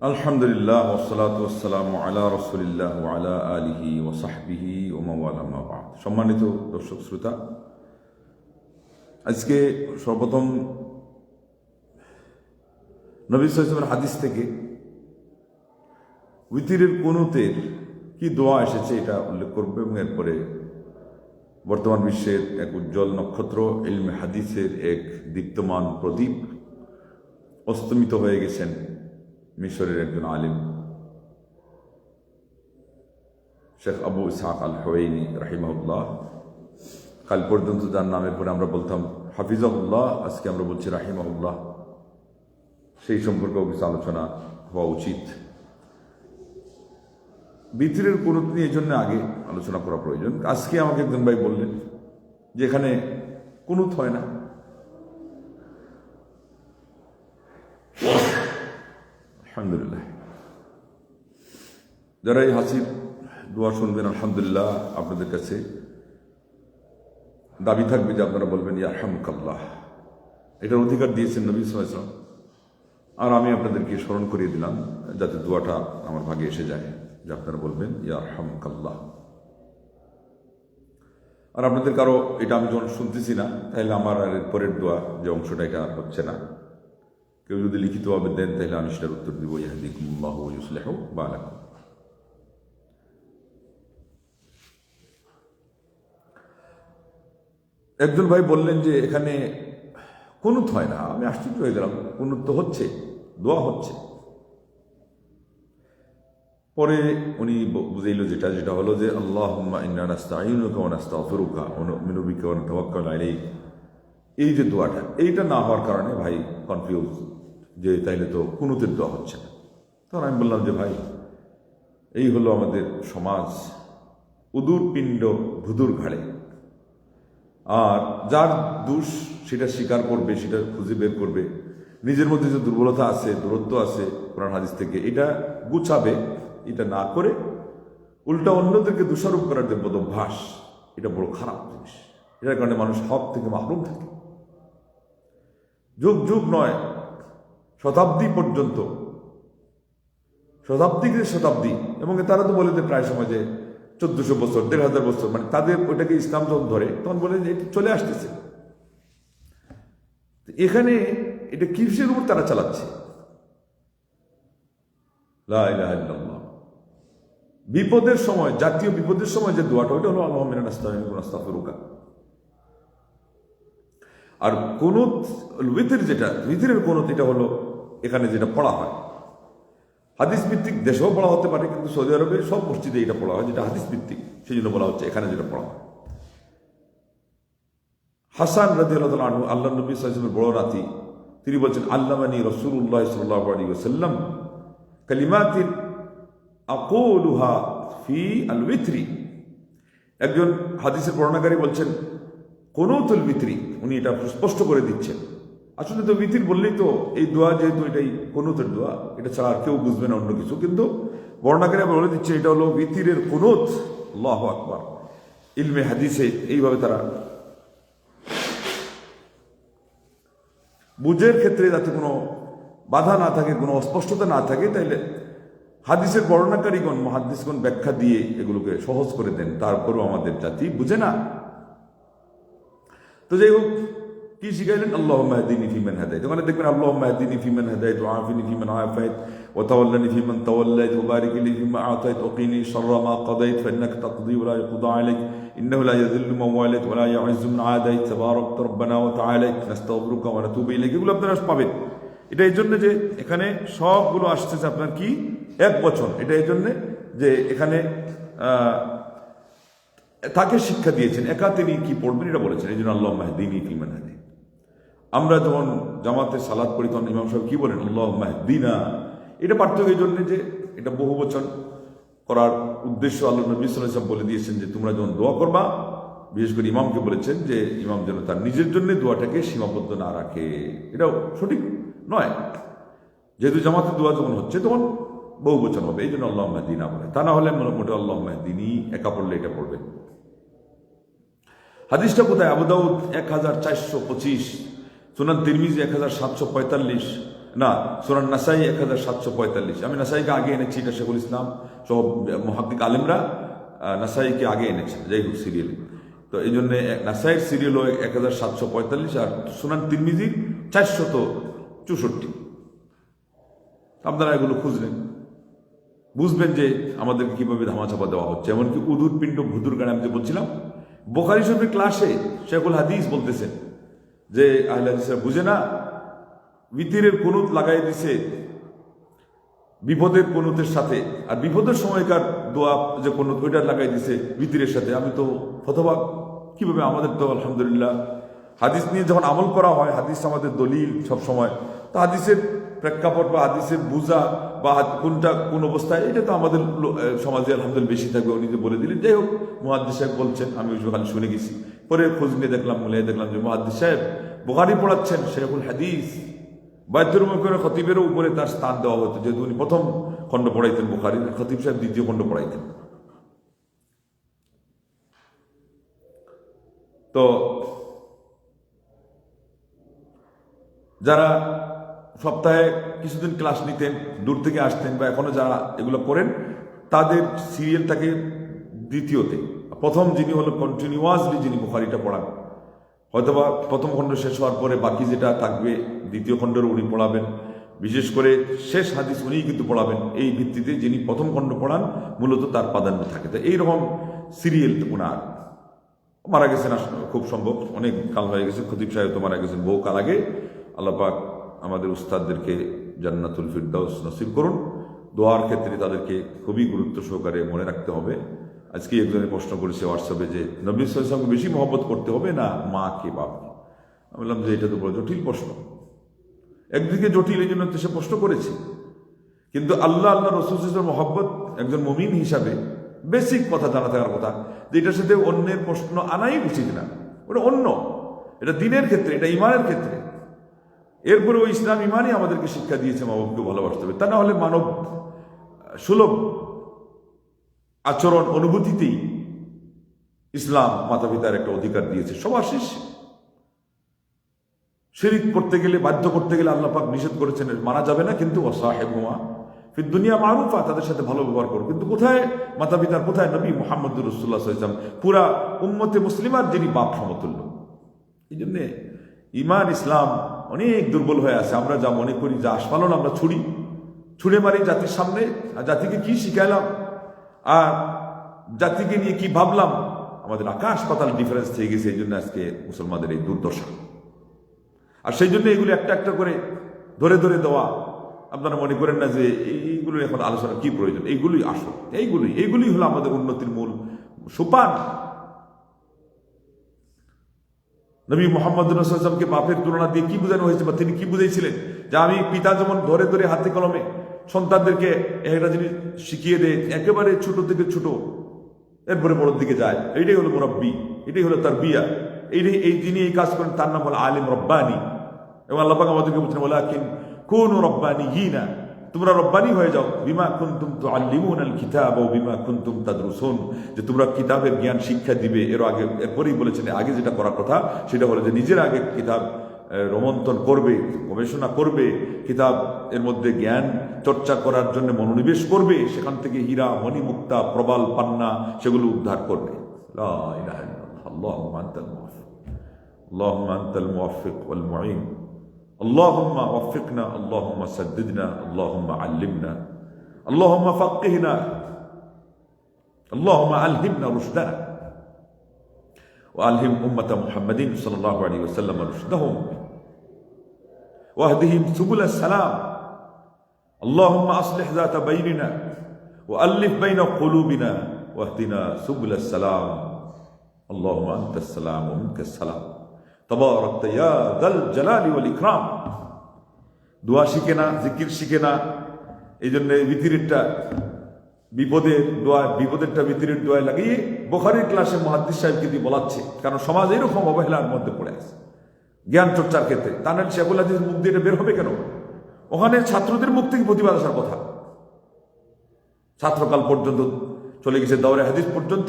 আলহামদুলিল্লাহ ওয়াসসালাতু ওয়াসসালামু আলা রাসূলিল্লাহ ওয়া আলা আলিহি ওয়া সাহবিহি ওয়া মান ওয়ালা মা বা'দ। সম্মানিত দর্শক শ্রোতা, আজকে সর্বপ্রথম নবী সাল্লাল্লাহু আলাইহি ওয়াসাল্লামের হাদিস থেকে উইতিরের কুনুতের কি দোয়া এসেছে এটা উল্লেখ করব এবং এরপরে বর্তমান বিশ্বের এক উজ্জ্বল নক্ষত্র ইলমে হাদিসের এক দীপ্তমান প্রদীপ অস্তমিত হয়ে গেছেন মিশরের একজন আলিম শেখ আবু ইসহাক আল হুয়াইনি রাহিমাহুল্লাহ। কাল পর্যন্ত যার নামের পরে আমরা বলতাম হাফিজাহুল্লাহ, আজকে আমরা বলছি রাহিমাহুল্লাহ। সেই সম্পর্কেও কিছু আলোচনা হওয়া উচিত। বিতিরের কুনুত নিয়ে এই জন্য আগে আলোচনা করা প্রয়োজন। আজকে আমাকে একজন ভাই বললেন যে এখানে কুনুত হয় না। আলহামদুলিল্লাহ, যারা এই হাসির দোয়া শুনবেন আলহামদুলিল্লাহ, আপনাদের কাছে দাবি থাকবে যে আপনারা বলবেন ইয়ারহামুকাল্লাহ। এটার অধিকার দিয়েছেন নবী সাল্লাল্লাহু আলাইহি ওয়াসাল্লাম। আর আমি আপনাদেরকে স্মরণ করিয়ে দিলাম যাতে দোয়াটা আমার ভাগে এসে যায়, যে আপনারা বলবেন ইয়ারহামুকাল্লাহ। আর আপনাদের কারো এটা আমি যখন শুনতেছি না, তাহলে আমার আর পরের দোয়া যে অংশটা এটা হচ্ছে না। কেউ যদি লিখিতভাবে দেন তাহলে আমি সেটার উত্তর দিব, ইয়াহদিকুমুল্লাহু ওয়া ইউসলিহু বালাকুম। একজন ভাই বললেন যে এখানে কুনুত হয় না। আমি আশ্চর্য হয়ে গেলাম, কুনুত তো হচ্ছে, দোয়া হচ্ছে। পরে উনি বুঝাইল যেটা হলো যে আল্লাহুম্মা ইন্না নাস্তাঈনুকা ওয়া নাস্তাগফিরুকা ওয়া নু'মিনু বিকা ওয়া নাতাওয়াক্কালু আলাইক। এই যে দোয়াটা, এইটা না হওয়ার কারণে ভাই কনফিউজ যে তাইলে তো কুনুতের দোয়া হচ্ছে না। তখন আমি বললাম যে ভাই, এই হলো আমাদের সমাজ, উদুর পিণ্ড ভুদুর ঘাড়ে। আর যার দোষ সেটা স্বীকার করবে, সেটা খুঁজে বের করবে। নিজের মধ্যে যে দুর্বলতা আছে, দূরত্ব আছে কোরআন হাদিস থেকে, এটা গুছাবে। এটা না করে উল্টা অন্যদেরকে দোষারোপ করার যে বদভ্যাস, এটা বড় খারাপ জিনিস। এটার কারণে মানুষ হক থেকে মাহরুম থাকে। যুগ যুগ নয়, শতাব্দী পর্যন্ত, শতাব্দী, এবং তারা তো বলে যে প্রায় সময় যে 1400 বছর, 1500 বছর, মানে তাদের ওইটাকে ইসলাম যখন ধরে তখন বলে যে এটা চলে আসতেছে। এখানে এটা কিসের উপর তারা চালাচ্ছে? লা ইলাহা ইল্লাল্লাহ। বিপদের সময়, জাতীয় বিপদের সময় যে দোয়াটা, ওইটা হলো আল্লাহুম্মা ইন্না নাস্তাঈনুকা ওয়া নাস্তাগফিরুকা। আর কুনুত উইতির, যেটা উইতিরের কুনুত, এটা হলো এখানে যেটা পড়া হয় হাদিস ভিত্তিক। দেশেও পড়া হতে পারে, কিন্তু সৌদি আরবে সব মসজিদে এটা পড়া হয় যেটা হাদিস ভিত্তিক, সেই জন্য বলা হচ্ছে এখানে যেটা পড়া হয়। হাসান রাদিয়াল্লাহু তাআলা আনহু, আল্লাহ নবী সাল্লাল্লাহু আলাইহি ওয়াসাল্লামের বড় নাতি, তিনি বলছেন আল্লামানি রাসূলুল্লাহ সাল্লাল্লাহু আলাইহি ওয়াসাল্লাম কালিমাতিন আকুলুহা ফি আল উইতরি। একজন হাদিসের বর্ণনাকারী বলছেন কুনুতুল উইতরি, উনি এটা স্পষ্ট করে দিচ্ছেন। আসলে তো উইতির বললেই তো এই দোয়া, যেহেতু এটাই কুনুতের দোয়া, এটা ছাড়া আর কেউ বুঝবে না অন্য কিছু, কিন্তু বর্ণনাকারী বলে দিচ্ছে এটা হলো উইতিরের কুনুত। আল্লাহু আকবার। ইলমে হাদিসে এইভাবে তারা বুঝের ক্ষেত্রে যাতে কোনো বাধা না থাকে, কোনো অস্পষ্টতা না থাকে, তাইলে হাদিসের বর্ণনাকারীগণ, মুহাদ্দিসগণ ব্যাখ্যা দিয়ে এগুলোকে সহজ করে দেন। তারপরও আমাদের জাতি বুঝে না। তো যাই হোক, কি শিখাইলেন? আল্লাহুম্মা ইহদিনি ফিমান হাদাইত। ওখানে দেখবেন আল্লাহুম্মা ইহদিনি ফিমান হাদাইত ওয়া আফিনি ফিমান আফাইত ওয়া তাওয়াল্লানি ফিমান তাওয়াল্লাইত ওয়া বারিক লি ফিমা আতাইত ওয়া কিনি শাররা মা কাদাইত ফাইন্নাকা তাকদি ওয়া লা ইউকদা আলাইক ইন্নাহু লা ইয়াযিল্লু মান ওয়ালাইত ওয়া লা ইয়া'ইজ্জু মান আদাইত তাবারাকতা রাব্বানা ওয়া তাআলা নাস্তাগফিরুকা ওয়া নাতুবু ইলাইক। এগুলো আপনারা পাবেন। এটা এই জন্য যে এখানে সবগুলো আসতেছে আপনার কি এক বচন। এটা এই জন্যে যে এখানে তাকে শিক্ষা দিয়েছেন, একা তিনি কি পড়বেন এটা বলেছেন। এই জন্য আল্লাহুম্মা ইহদিনি ফিমান হাদাইত। আমরা যখন জামাতে সালাত পড়ি তখন ইমাম সাহেব কি বলেন? আল্লাহুম্মা ইহদিনা। এটা পার্থক্য এই জন্য যে এটা বহু বচন করার উদ্দেশ্য আল্লাহ নবী সাল্লাল্লাহু আলাইহি ওয়াসাল্লাম বলে দিয়েছেন যে তোমরা যখন দোয়া করবা, বিশেষ করে ইমামকে বলেছেন যে ইমাম যেন তার নিজের জন্য দোয়াটাকে সীমাবদ্ধ না রাখে। এটাও সঠিক নয়, যেহেতু জামাতে দোয়া যখন হচ্ছে তখন বহু বচন হবে, এই জন্য আল্লাহুম্মা ইহদিনা বলে। তা না হলে মোটামুটি আল্লাহুম্মা ইহদিনি একা পড়লে এটা পড়বে। হাদিসটা কোথায়? আবু দাউদ 1425, সুনান তিরমিজি 1745, না, সূরা নাসাই 1745। আমি নাসাইকে আগে এনেছি, এটা শেখুল ইসলাম সহ মুহাদ্দিক আলেমরা নাসাইকে আগে এনেছেন, যাই হোক সিরিয়ালে। তো এই জন্য নাসাইয়ের সিরিয়াল 1745 আর সুনান তিরমিজির 464। আপনারা এগুলো খুঁজলেন, বুঝবেন যে আমাদেরকে কিভাবে ধামাচাপা দেওয়া হচ্ছে। এমনকি উদুর পিণ্ড ভুদুর গানে আমি যে বলছিলাম, বুখারী শরীফের ক্লাসে শেখুল হাদিস বলতেছেন যে আহলে হাদিসরা বুঝে না, বিতিরের কুনুত লাগাই দিছে বিপদের কুনুতের সাথে, আর বিপদের সময়কার দোয়া যে কুনুত ওইটা লাগাই দিছে বিতিরের সাথে। আমি তো হতবাক, কিভাবে? আমাদের তো আলহামদুলিল্লাহ হাদিস নিয়ে যখন আমল করা হয়, হাদিস আমাদের দলিল সব সময়, তো হাদিসের প্রেক্ষাপট বা হাদিসের বুঝা বা কোনটা কোন অবস্থায়, এটা তো আমাদের সমাজে আলহামদুলিল্লাহ বেশি থাকবে। উনি যে বলে দিলেন, যাই হোক, মুহাদ্দিস সাহেব বলছেন, আমি ওই খালি শুনে গেছি। পরে খোঁজ নিয়ে দেখলাম, মিলিয়ে দেখলাম যে মুহাদ্দিস সাহেব বুখারী পড়াচ্ছেন, শেখুল হাদিস। বাইতুল মুকাররমের খতিবেরও উপরে তার স্থান দেওয়া হতো, যেহেতু উনি প্রথম খণ্ড পড়াইতেন বুখারীর, খতিব সাহেব দ্বিতীয় খণ্ড পড়াইতেন। তো যারা সপ্তাহে কিছুদিন ক্লাস নিতেন, দূর থেকে আসতেন, বা এখনো যারা এগুলো করেন, তাদের সিরিয়ালটাকে দ্বিতীয়তে, প্রথম যিনি হলো কন্টিনিউয়াসলি যিনি বুখারীটা পড়ান, হয়তোবা প্রথম খণ্ড শেষ হওয়ার পরে বাকি যেটা থাকবে দ্বিতীয় খণ্ডের উনি পড়াবেন, বিশেষ করে শেষ হাদিস উনিই কিন্তু পড়াবেন। এই ভিত্তিতে যিনি প্রথম খণ্ড পড়ান মূলত তার প্রাধান্য থাকে। তো এইরকম সিরিয়াল ওনার। মারা গেছেন খুব সম্ভব, অনেক কাল হয়ে গেছে। খতিব সাহেব তো মারা গেছেন বহু কাল আগে। আল্লাহ পাক আমাদের উস্তাদদেরকে জান্নাতুল ফিরদাউস নসিব করুন। দোয়ার ক্ষেত্রে তাদেরকে খুবই গুরুত্ব সহকারে মনে রাখতে হবে। আজকে একজনে প্রশ্ন করেছে হোয়াটসঅ্যাপে যে নবী সাল্লাল্লাহু আলাইহি ওয়াসাল্লামকে বেশি মহব্বত করতে হবে না মাকে বাপকে? আমি বললাম যে এটা তো বড় জটিল প্রশ্ন। একদিকে জটিল, এই জন্য সে প্রশ্ন করেছে, কিন্তু আল্লাহ রসূল মহব্বত একজন মুমিন হিসাবে বেসিক কথা জানা থাকার কথা, যে এটার সাথে অন্যের প্রশ্ন আনাই উচিত না। ওটা অন্য, এটা দিনের ক্ষেত্রে, এটা ইমানের ক্ষেত্রে। এরপরে ওই ইসলাম ইমানই আমাদেরকে শিক্ষা দিয়েছে মা বাবাকে ভালোবাসতে হবে। তা না হলে মানব সুলভ আচরণ অনুভূতিতেই ইসলাম মাতা পিতার একটা অধিকার দিয়েছে সবার শেষে। শিরিক করতে গেলে, বাধ্য করতে গেলে আল্লাহ পাক নিষেধ করেছেন, মানা যাবে না, কিন্তু ওয়াসাহিবহুমা ফিদ দুনিয়া মারুফা, তাদের সাথে ভালো ব্যবহার করো। কিন্তু কোথায় মাতা পিতার, কোথায় নবী মুহাম্মদুর রাসূলুল্লাহ সাল্লাল্লাহু আলাইহি ওয়াসাল্লাম, পুরা উম্মতে মুসলিমার যিনি বাপ সমতুল্য। এই জন্যে ইমান ইসলাম অনেক দুর্বল হয়ে আছে। আমরা যা মনে করি, যা আস্ফালন আমরা ছুড়ে মারি জাতির সামনে, আর জাতিকে কি শিখাইলাম আর জাতিকে নিয়ে কি ভাবলাম, আমাদের আকাশ পাতাল ডিফারেন্স থেকে গেছে। এই জন্য আজকে মুসলমানদের এই দুর্দশা। আর সেই জন্য এগুলো একটা একটা করে ধরে ধরে দেওয়া। আপনারা মনে করেন না যে এইগুলো এখন আলোচনা কি প্রয়োজন? এইগুলোই আসল, এইগুলি হলো আমাদের উন্নতির মূল সোপান। নবী মুহাম্মদ রাসূলুল্লাহ সাল্লাল্লাহু আলাইহি ওয়াসাল্লামকে বাপের তুলনা দিয়ে কি বোঝানো হয়েছে, বা তিনি কি বুঝাইছিলেন? যে আমি পিতা যেমন ধরে ধরে হাতে কলমে সন্তানদেরকে একটা জিনিস শিখিয়ে দেয়, একেবারে ছোট থেকে ছোট, এরপরে বড়র দিকে যায়, এইটাই হলো মুরাব্বি, এটাই হলো তারবিয়া। এই যিনি এই কাজ করেন তার নাম হলো আলিম রব্বানি। এবং আল্লাহ পাক আমাদেরকে বলছেন, ওয়ালাকিন কুনু রব্বানিয়িনা, তোমরা রব্বানি হয়ে যাও, বিমা কুনতুম তুআল্লিমুনাল কিতাব ওয়া বিমা কুনতুম তাদরুসুন, যে তোমরা কিতাবের জ্ঞান শিক্ষা দিবে। এরপরেই বলেছেন আগে যেটা করার কথা সেটা হলো যে নিজের আগে কিতাব রোমন্থন করবে, গবেষণা করবে, কিতাব এর মধ্যে জ্ঞান চর্চা করার জন্য মনোনিবেশ করবে, সেখান থেকে হীরা মণি মুক্তা প্রবাল পান্না সেগুলো উদ্ধার করবে। লা ইলাহা ইল্লাল্লাহ, আল্লাহুম্মা আনতাল মুওয়াফিক, আল্লাহুম্মা আনতাল মুওয়াফিক ওয়াল মুঈন, আল্লাহুম্মা ওয়াফিকনা, আল্লাহুম্মা সাদ্দিদনা, আল্লাহুম্মা আল্লিমনা, আল্লাহুম্মা ফাক্কিহনা, আল্লাহুম্মা আলহিমনা রুশদানা وألهم أمة محمد صلى الله عليه وسلم رشدهم واهدهم سبل السلام اللهم أصلح ذات بيننا وألف بين قلوبنا واهدنا سبل السلام اللهم أنت السلام ومنك السلام تباركت يا ذا الجلال والإكرام। দোয়া শিখে না, জিকির শিখে না, এই জন্য বিতিরেরটা বিপদের দোয়া, বিপদেরটা বিতিরের দোয়ায় লাগিয়ে বুখারীর ক্লাসে মুহাদ্দিস সাহেবকে দিয়ে বলাচ্ছে। কারণ সমাজ এরকম অবহেলার মধ্যে পড়ে আছে জ্ঞান চর্চার ক্ষেত্রে। তা নাহলে শেখুল হাদিসের মুখ দিয়ে এটা বের হবে কেন? ওখানে ছাত্রদের মুখ থেকে প্রতিবাদ আসার কথা। ছাত্রকাল পর্যন্ত চলে গেছে, দাওরে হাদিস পর্যন্ত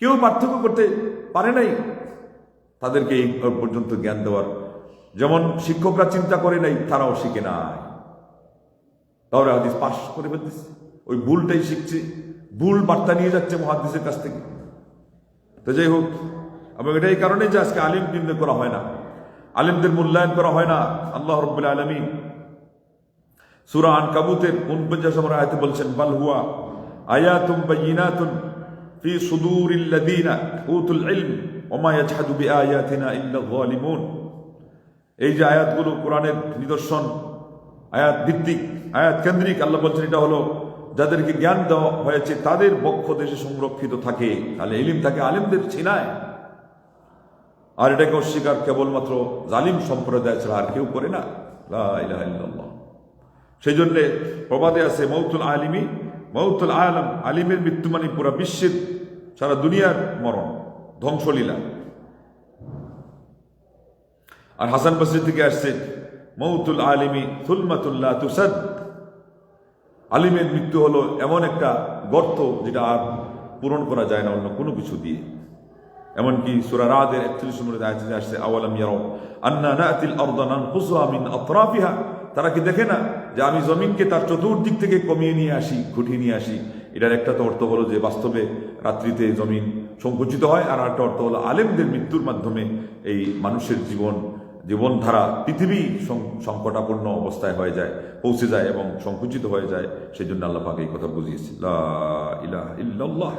কেউ পার্থক্য করতে পারে নাই, তাদেরকে এই পর্যন্ত জ্ঞান দেওয়ার যেমন শিক্ষকরা চিন্তা করে নাই, তারাও শিখে নাই, তাহলে হাদিস পাশ করে ফেলতেছে, ওই ভুলটাই শিখছে, ভুল বার্তা নিয়ে যাচ্ছে মুহাদ্দিসের কাছ থেকে। তো যাই হোক, এবং এটা এই কারণে যে আজকে আলিম নির্ণয় করা হয় না, আলিমদের মূল্যায়ন করা হয় না। আল্লাহ রাব্বুল আলামিন সূরা আনকাবুতের 49 নম্বর আয়াতে বলছেন, বাল হুয়া আয়াতুম বায়িনাতুন ফি সুদুরিল লাযিনা উতুল ইলম ওয়া মা ইয়াজহাদু বিআয়াতিনা ইল্লা যালিমুন। এই যে আয়াতগুলো কোরআনের নিদর্শন, আয়াত ভিত্তিক, আয়াত কেন্দ্রিক, আল্লাহ বলছেন এটা হলো যাদেরকে জ্ঞান দেওয়া হয়েছে তাদের বক্ষ দেশে সংরক্ষিত থাকে। তাহলে ইলম থাকে আলিমদের ছিনায়, আর এটাকে অস্বীকার কেবলমাত্র জালিম সম্প্রদায় ছাড়া আর কেউ করে না। লা ইলাহা ইল্লাল্লাহ। সেই জন্যে প্রবাদে আছে, মৌতুল আলিমি মৌতুল আলম, আলিমের মৃত্যু মানে পুরা বিশ্বের, সারা দুনিয়ার মরণ, ধ্বংসলীলা। আর হাসান বসরি থেকে আসছে, মৌতুল আলিমি সুলমাতুল্লাহ তুসাদ, আলিমের মৃত্যু হলো এমন একটা গর্ত যেটা আর পূরণ করা যায় না অন্য কোনো কিছু দিয়ে। এমনকি সূরা রাদের 31 নম্বর আয়াতে আসছে, আওয়ালাম ইয়ারাউ আন্না নাতিল আরদা নানকুসুহা মিন আতরাফিহা, তারা কি দেখে না যে আমি জমিনকে তার চতুর্দিক থেকে কমিয়ে নিয়ে আসি, খুঁটিয়ে নিয়ে আসি। এটার একটা তো অর্থ হলো যে বাস্তবে রাত্রিতে জমিন সংকুচিত হয়, আর একটা অর্থ হলো আলেমদের মৃত্যুর মাধ্যমে এই মানুষের জীবনধারা পৃথিবী সংকটাপন্ন অবস্থায় হয়ে যায়, পৌঁছে যায় এবং সংকুচিত হয়ে যায়। সেই জন্য আল্লাহ পাক এই কথা বুঝিয়েছে, লা ইলাহা ইল্লাল্লাহ।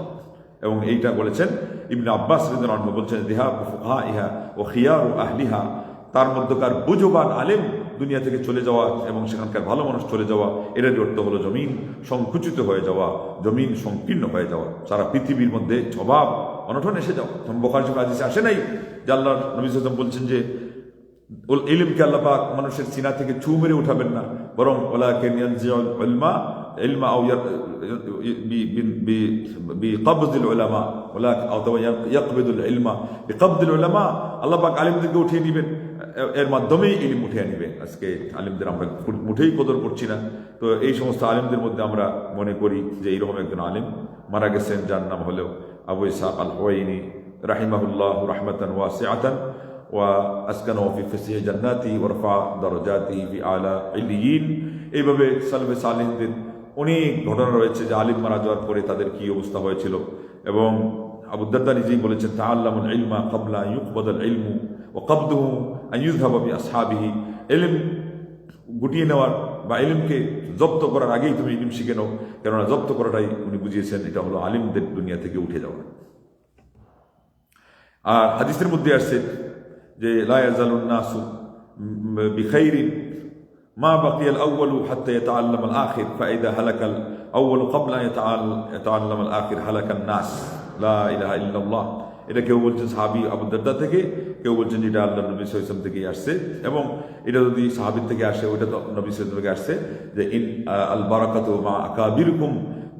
এবং এইটা বলেছেন ইবনে আব্বাস রাদিয়াল্লাহু আনহু, বলছেন যিহাবু ফুকাহাইহা ওয়া খিয়ারু আহলিহা, তার মধ্যকার বুঝবান আলেম দুনিয়া থেকে চলে যাওয়া এবং সেখানকার ভালো মানুষ চলে যাওয়া, এটার অর্থ হলো জমিন সংকুচিত হয়ে যাওয়া, জমিন সংকীর্ণ হয়ে যাওয়া, সারা পৃথিবীর মধ্যে স্বভাব অনটন এসে যাওয়া। বুখারী শরীফে হাদিসে আসে নাই যে আল্লাহর নবী সাল্লাল্লাহু আলাইহি ওয়াসাল্লাম বলছেন যে ইলমকে আল্লাহ পাক মানুষের সিনা থেকে ছু মেরে উঠাবেন না, বরং ওয়ালাকিন ইয়ানজিউল ইলমা আও বিকবদিল উলামা আও ইয়াকবিদুল ইলমা বিকবদিল উলামা, আল্লাহ পাক আলিমদেরকে উঠিয়ে নেবেন, এর মাধ্যমেই ইলম উঠিয়ে নেবেন। আজকে আলিমদের আমরা মুঠেই কদর করছি না। তো এই সমস্ত আলিমদের মধ্যে আমরা মনে করি যে এইরকম একজন আলিম মারা গেছেন, যার নাম হলো আবু ইসহাক আল হুয়াইনি রাহিমাহুল্লাহ রাহমাতান ওয়াসিআতান ওয়া আসকানাহু ফি ফাসিহি জান্নাতি ওয়া রাফা দারাজাতিহি ফি আলা ইল্লিয়িন। এইভাবে সালফে সালেহদের অনেক ঘটনা রয়েছে যে আলিম মারা যাওয়ার পরে তাদের কি অবস্থা হয়েছিল। এবং আবু দারদা নিজেই বলেছেন, তাআল্লামুল ইলমা ক্বাবলা আন ইউকবাদাল ইলমু ওয়া ক্বাবদুহু আন ইযহাবা বিআসহাবিহি, ইলম গুটিয়ে নেওয়ার বা ইলমকে জব্দ করার আগেই তুমি ইলম শিখে নাও, কেননা জব্দ করাটাই উনি বুঝিয়েছেন এটা হলো আলিমদের দুনিয়া থেকে উঠে যাওয়া। আর হাদিসের মধ্যে আসছে যে লা ইয়াজালুন নাসু বিখাইরিন মা বাকিয়াল আউয়ালু হাত্তা ইয়াতাআল্লামাল আখির ফাইদা হালাকাল আউয়ালু ক্বাবলা ইয়াতাআল্লামাল আখির হালাকান নাস। লা ইলাহা ইল্লাল্লাহ। এটা কেউ বলছেন সাহাবী আবু দারদা থেকে, কেউ বলছেন এটা আল্লাহ নবী সাল্লাল্লাহু আলাইহি ওয়াসাল্লাম থেকেই আসছে। এবং এটা যদি সাহাবীর থেকে আসে, ওইটা তো নবী সাল্লাল্লাহু আলাইহি ওয়াসাল্লাম থেকে আসছে যে ইন আল বারাকাতু মা আকাবিরকুম,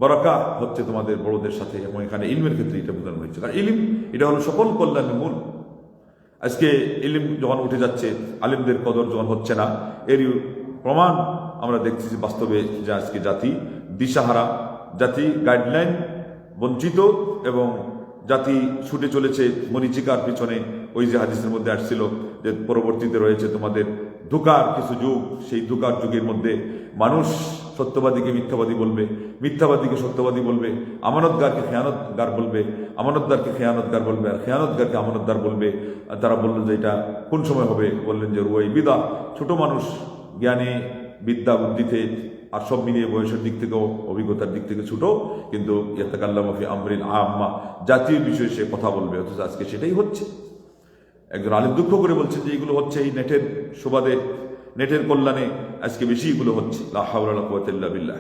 বারাকা হচ্ছে তোমাদের বড়দের সাথে। এবং এখানে ইলমের ক্ষেত্রে এটা বোঝানো হয়েছে, কারণ ইলম এটা হলো সকল কল্যাণের মূল। আজকে ইলম যখন উঠে যাচ্ছে, আলিমদের কদর যখন হচ্ছে না, এর প্রমাণ আমরা দেখছি যে বাস্তবে যে আজকে জাতি দিশাহারা, জাতি গাইডলাইন বঞ্চিত এবং জাতি ছুটে চলেছে মরিচিকার পিছনে। ওই যে হাদিসের মধ্যে আসছিল যে পরবর্তীতে রয়েছে তোমাদের ধোঁকার কিছু যুগ, সেই ধোঁকার যুগের মধ্যে মানুষ সত্যবাদীকে মিথ্যাবাদী বলবে, মিথ্যাবাদীকে সত্যবাদী বলবে, আমানতগারকে খেয়ানতগার বলবে, আমানতদারকে খেয়ানতগার বলবে, আর খেয়ানতগারকে আমানতদার বলবে। তারা বললেন যে এটা কোন সময় হবে, বললেন যে রুয়াই বিদা, ছোট মানুষ জ্ঞানে বিদ্যা বুদ্ধিতে আর সব মিলিয়ে বয়সের দিক থেকেও অভিজ্ঞতার দিক থেকে ছোট, কিন্তু ইয়াতাকাল্লামু ফি আমরিল আম্মা, জাতীয় বিষয়ে সে কথা বলবে। অথচ আজকে সেটাই হচ্ছে। একজন আলিম দুঃখ করে বলছেন যে এইগুলো হচ্ছে এই নেটের সুবাদে, নেটের কল্যাণে আজকে বেশি এগুলো হচ্ছে। লা হাওলা ওয়ালা কুওয়াতা ইল্লা বিল্লাহ।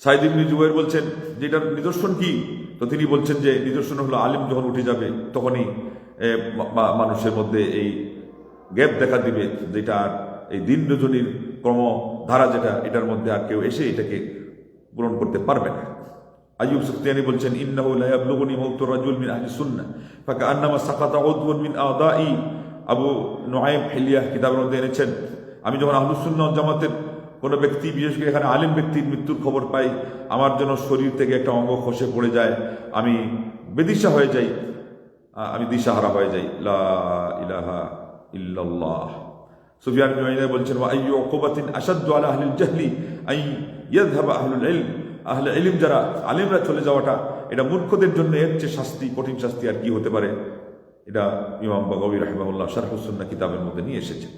সাইদ ইবনে জুবাইর বলছেন যে এটার নিদর্শন কি, তো তিনি বলছেন যে নিদর্শন হলো আলিম যখন উঠে যাবে তখনই মানুষের মধ্যে এই গ্যাপ দেখা দিবে, যেটা এই দিন রজনীর ক্রমধারা যেটা, এটার মধ্যে আর কেউ এসে এটাকে পূরণ করতে পারবে না। আইয়ুব সুফতিয়ানি বলছেন, ইন্নাহু লা ইয়াবলুগুনি মাউতুর রাজুল মিন আহলি সুন্নাহ ফাকান্নামা সাকাতা উদওয়ান মিন আদাই। আবু নুআইম হিলিয়াহ কিতাবের মধ্যে এনেছেন, আমি যখন আহলুস সুন্নাহ ওয়াল জামাতের কোনো ব্যক্তি, বিশেষ করে এখানে আলিম ব্যক্তির মৃত্যুর খবর পাই, আমার যেন শরীর থেকে একটা অঙ্গ খসে পড়ে যায়, আমি বেদিশা হয়ে যাই, আমি দিশাহারা হয়ে যাই। লা ইলাহা ইল্লাল্লাহ। সুফিয়ান বিন উয়াইনা বলছেন, ওয়া আইয়ু উকুবাতিন আশাদ্দু আলা আহলিল জাহলি আই ইয়াযহাবা আহলুল ইলম, আহলে ইলম যারা আলেমরা চলে যাওয়াটা, এটা মূর্খদের জন্য এর চেয়ে শাস্তি, কঠিন শাস্তি আর কি হতে পারে। এটা ইমাম বাগাবী রাহিমাহুল্লাহ শারহুস সুন্নাহ কিতাবের মধ্যে নিয়ে এসেছে।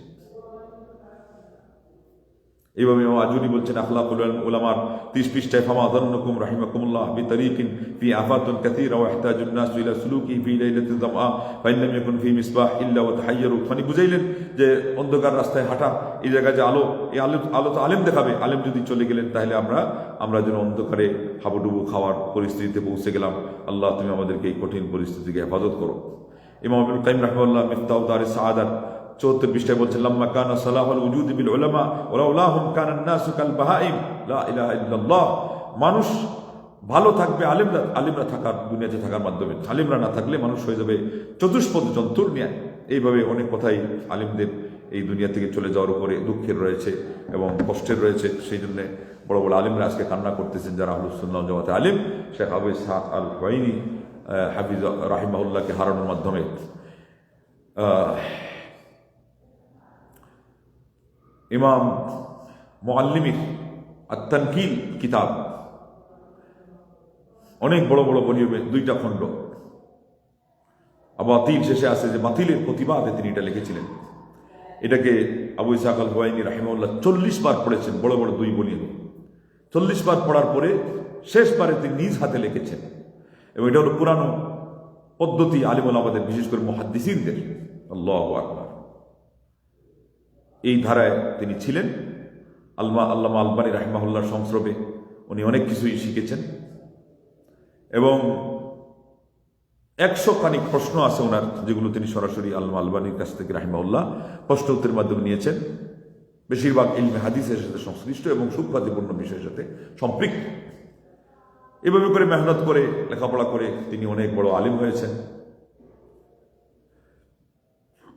এইভাবে ইমাম আজুরি বলছেন আখলাকুল উলামার 30 পৃষ্ঠায়, ফামা যান্নুকুম রাহিমাকুমুল্লাহ বিতারিকিন ফি আফাতুন কাসীরা ওয়া ইহতাজুন নাস ইলা সুলুকি ফি লাইলাতিল জামআ ফা ইন লাম ইয়াকুন ফি মিসবাহ ইল্লা ওয়া তাহায়্যারু। মানে বুঝাইলেন যে অন্ধকার রাস্তায় হাঁটা, এই জায়গায় যে আলো, এই আলো তো আলেম দেখাবে, আলেম যদি চলে গেলেন তাহলে আমরা যেন অন্ধকারে হাবুডুবু খাওয়ার পরিস্থিতিতে পৌঁছে গেলাম। আল্লাহ তুমি আমাদেরকে এই কঠিন পরিস্থিতি থেকে হেফাজত করো। ইমাম ইবনুল কাইয়িম রাহিমাহুল্লাহ মিফতাহু দারিস সাআদাত 74 পৃষ্ঠায় বলছেন, লাম্মা কানা সালাহুল উজুদি বিল উলামা ওয়া লাউলাহুম কানা আন-নাসু কাল বাহাইম লা ইলাহা ইল্লাল্লাহ। মানুষ ভালো থাকবে আলিমরা থাকার, দুনিয়াতে থাকার মাধ্যমে। আলিমরা না থাকলে মানুষ হয়ে যাবে চতুষ্পদ জন্তুর ন্যায়। এইভাবে অনেক কথাই আলিমদের এই দুনিয়া থেকে চলে যাওয়ার উপরে দুঃখের রয়েছে এবং কষ্টের রয়েছে। সেই জন্য বড় বড় আলিমরা আজকে কান্না করতেছেন, যারা আহলুস সুন্নাহ ওয়াল জামাতের আলিম। শেখ আবু ইসহাক আল হুয়াইনি হাফিজ রাহিমাহুল্লাহকে হারানোর মাধ্যমে ইমাম মুআল্লিমির আত-তানকিল কিতাব, অনেক বড় বড় ভলিউমে 2টা খণ্ড। বাতিল শেষে আছে যে বাতিলের প্রতিবাদে তিনি এটা লিখেছিলেন। এটাকে আবু ইসহাক আল হুয়াইনি রাহিমাহুল্লাহ 40 বার পড়েছেন, বড় বড় 2 ভলিউমে। 40 বার পড়ার পরে শেষবারে তিনি নিজ হাতে লিখেছেন। এবং এটা হলো পুরানো পদ্ধতি আলিম ওলামাদের, বিশেষ করে মুহাদ্দিসিনদের। আল্লাহু আকবার। এই ধারায় তিনি ছিলেন। আল্লামা আলবানী রাহিমাহুল্লাহর সংস্রবে উনি অনেক কিছুই শিখেছেন এবং 100 খানিক প্রশ্ন আছে ওনার, যেগুলো তিনি সরাসরি আল্লামা আলবানীর কাছ থেকে রাহিমাহুল্লাহ প্রশ্ন উত্তরের মাধ্যমে নিয়েছেন। বেশিরভাগ ইলমে হাদিসের সাথে সংশ্লিষ্ট এবং সুখ্যাতিপূর্ণ বিষয়ের সাথে সম্পৃক্ত। এভাবে করে মেহনত করে লেখাপড়া করে তিনি অনেক বড় আলিম হয়েছেন।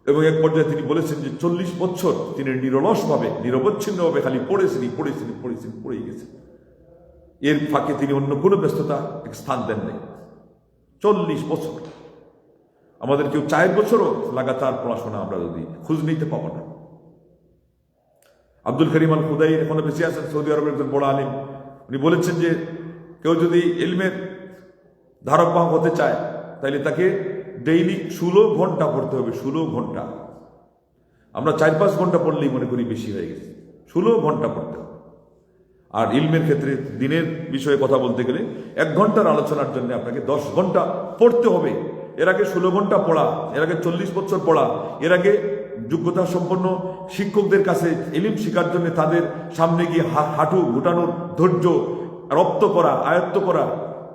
এবং এক পর্যায়ে তিনি বলেছেন যে 40 বছর তিনি নিরলসভাবে, নিরবচ্ছিন্নভাবে খালি পড়েই গেছেন। এর ফাঁকে তিনি অন্য কোনো ব্যস্ততা স্থান দেন নাই। 40 বছর। আমাদের কেউ 4 বছরও লাগাতার পড়াশোনা আমরা যদি খোঁজ নিতে পাবো না। আব্দুল করিম আল খুদাই এখনো বেঁচে আছেন, সৌদি আরবের একজন বড় আলিম। উনি বলেছেন যে কেউ যদি ইলমের ধারক বাহক হতে চায় তাহলে তাকে ডেইলি 16 ঘন্টা পড়তে হবে। 16 ঘন্টা। আমরা 4-5 ঘন্টা পড়লেই মনে করি বেশি হয়ে গেছে। 16 ঘন্টা পড়তে হবে। আর ইলমের ক্ষেত্রে দিনের বিষয়ে কথা বলতে গেলে 1 ঘন্টার আলোচনার জন্য আপনাকে 10 ঘন্টা পড়তে হবে। এর আগে 16 ঘন্টা পড়া, এর আগে 40 বছর পড়া, এর আগে যোগ্যতা সম্পন্ন শিক্ষকদের কাছে ইলম শেখার জন্য তাদের সামনে গিয়ে হাঁটু ঘুটানোর ধৈর্য রপ্ত করা, আয়ত্ত করা,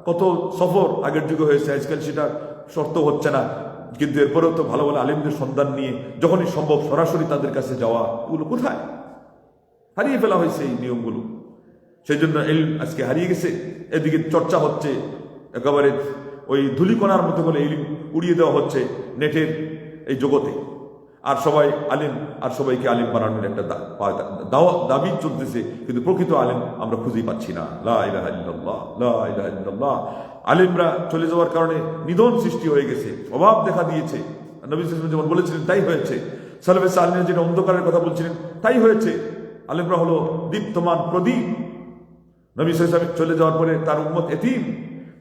কত সফর আগের যুগে হয়েছে। আজকাল সেটা শর্ত হচ্ছে না, কিন্তু এরপরেও তো ভালো ভালো আলিমদের সন্ধান নিয়ে যখনই সম্ভব সরাসরি তাদের কাছে যাওয়া, এগুলো কোথায়? হারিয়ে ফেলা হয়েছে এই নিয়মগুলো। সেই জন্য ইলম আজকে হারিয়ে গেছে। এদিকে চর্চা হচ্ছে একেবারে ওই ধুলিকণার মতো বলে ইলম উড়িয়ে দেওয়া হচ্ছে নেটের এই জগতে। আর সবাই আলিম, আর সবাইকে আলিম বানানোর একটা দাবি চলতেছে, কিন্তু প্রকৃত আলিম আমরা খুঁজেই পাচ্ছি না। লা ইলাহা ইল্লাল্লাহ, লা ইলাহা ইল্লাল্লাহ। আলিমরা চলে যাওয়ার কারণে নিধন সৃষ্টি হয়ে গেছে, অভাব দেখা দিয়েছে। নবী সাল্লাল্লাহু আলাইহি ওয়াসাল্লাম যেমন বলেছিলেন তাই হয়েছে। সালাফে সালেহিন যেটা অন্ধকারের কথা বলছিলেন তাই হয়েছে। আলিমরা হলো দীপ্তমান প্রদীপ। নবী সাল্লাল্লাহু আলাইহি ওয়াসাল্লাম চলে যাওয়ার পরে তার উম্মত এতিম,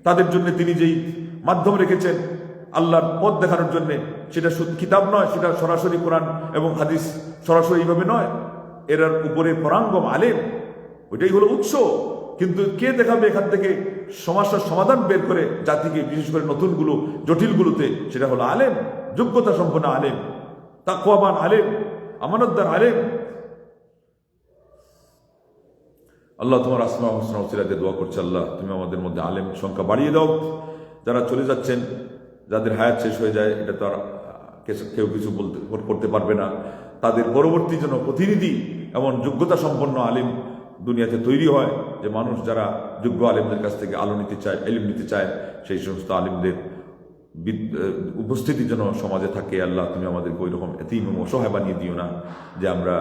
তাদের জন্য তিনি যেই মাধ্যম রেখেছেন আল্লাহর পথ দেখানোর জন্য, সেটা শুধু কিতাব নয়, সেটা সরাসরি কোরআন এবং হাদিস, সরাসরি এইভাবে নয়, এর উপরে পরাঙ্গম আলেম, ওইটাই হলো উৎস। কিন্তু কে দেখাবে এখান থেকে সমস্যার সমাধান বের করে জাতিকে, বিশেষ করে নতুনগুলো জটিলগুলোতে, সেটা হলো আলেম, যোগ্যতা সম্পন্ন আলেম, তাকওয়াবান আলেম, আমানতদার আলেম। আল্লাহ তোমার আসমা হোসনা ওসিলাতে দোয়া করছে, আল্লাহ তুমি আমাদের মধ্যে আলেম সংখ্যা বাড়িয়ে দাও। যারা চলে যাচ্ছেন, যাদের হায়াত শেষ হয়ে যায়, এটা তো আর কেউ কিছু করতে পারবে না। তাদের পরবর্তী জন্য প্রতিনিধি এমন যোগ্যতা সম্পন্ন আলিম দুনিয়াতে তৈরি হয়, যে মানুষ যারা যোগ্য আলিমদের কাছ থেকে আলো নিতে চায়, ইলম নিতে চায়, সেই সমস্ত আলিমদের উপস্থিতি যেন সমাজে থাকে। আল্লাহ তুমি আমাদেরকে ওই রকম এতিম অসহায় বানিয়ে দিও না যে আমরা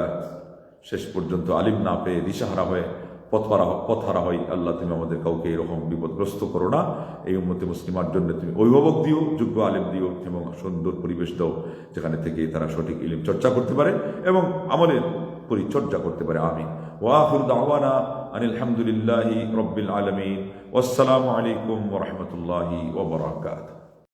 শেষ পর্যন্ত আলিম না পেয়ে দিশাহারা হয়ে পথহারা হয়। আল্লাহ তুমি আমাদের কাউকে এরকম বিপদগ্রস্ত করো না। এই উম্মতে মুসলিমার জন্য তুমি অভিভাবক দিও, যোগ্য আলেম দিও এবং সুন্দর পরিবেশ দাও যেখানে থেকে তারা সঠিক ইলম চর্চা করতে পারে এবং আমলের পরিচর্যা করতে পারে। আমিন। ওয়া আখিরু দাওয়ানা আনিল হামদুলিল্লাহি রাব্বিল আলামিন। ওয়াসসালামু আলাইকুম ওয়া রাহমাতুল্লাহি ওয়া বারাকাতুহু।